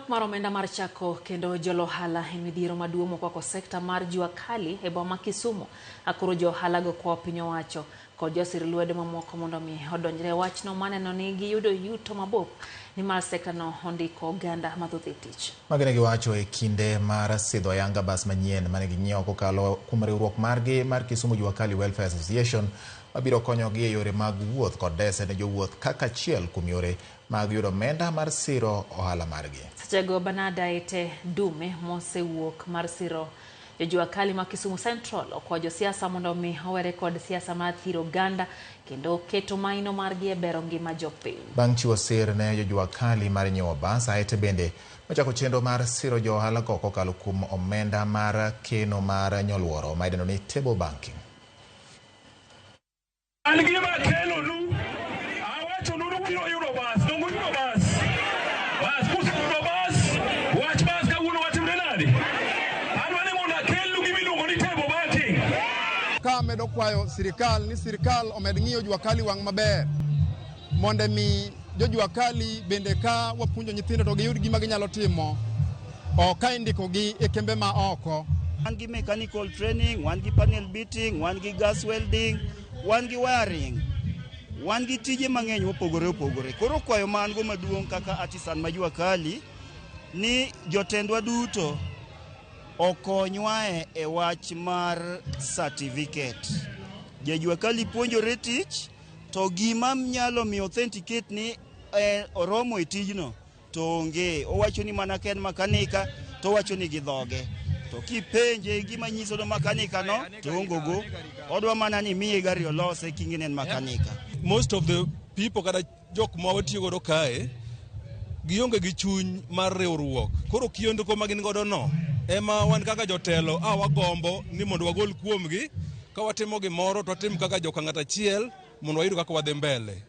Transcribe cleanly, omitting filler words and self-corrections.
Nok mar omenda mar chako kendo jolohala en midhiero maduong' mokwako sekta mar Jua Kali e boma Kisumu. Akoro johala go kwa piny owacho kod josir lwedo mamoko mondo mi odonjre wachno maneno ni giyudo yuto mabup ni mar sekta no ondiko oganda mathoth e tich. Magene giwacho e kinde mar sidho ayanga bas manyien mane ginyiewo kokalo kuom riwruok margi mar Kisumu Jua Kali Welfare Association mabiro konyogi e yore mag wuoth kod dese ne jowuoth kaka achiel kuom yore mag yudo omenda mar siro ohala margi. Sechego Banada ete dume mosewuok mar siro Jua Kali ma Kisumu Central okwa josiasa mondo mi owere kod siasa mar thiro oganda kendo keto maino margi e bero ngima jopiny. Bang' chiwo sir ne Jua Kali mar nyiewo bas, aete bende machako chenro mar siro johala go kokalo kuom omenda mar keno mar nyoluoro ma idendo ni table banking. Medo kwayo sirikal omed ng'iyo Jua Kali wang' maber mondo mi Jua Kali bende ka wapunjo nyithindo to giyud gima ginyalo timo ka indiko gi e kembe ma oko. Wan gi mechanical training, wan gi panel beating, wan gi gas welding, wan gi wiring, wan gi tije mang'eny mopogore opogore. Koro kwayo man go maduong' kaka artisan ma Jua Kali ni jotendwa duto okonywa e wach mar certificate. Jua Kali puonjore tich to gima nyalo mi authenticate ni oromo e tijno to onge. Owacho ni mana ken makanika to wacho ni gidhoge. To kipenje gima nyiso do makanika no to ongogo. Odwa mana ni miye gari olose kingine makanika. Most of the people kada jok ma watiyo godo kae gionge gi chuny mar riwruok. Koro kiondiko magin godo no ema wan kaka jotelo wagombo ni mondo wagol kuomgi ka watimo gimoro to watim kaka joka ng'ata achiel mondo wayud kaka wadhi mbele.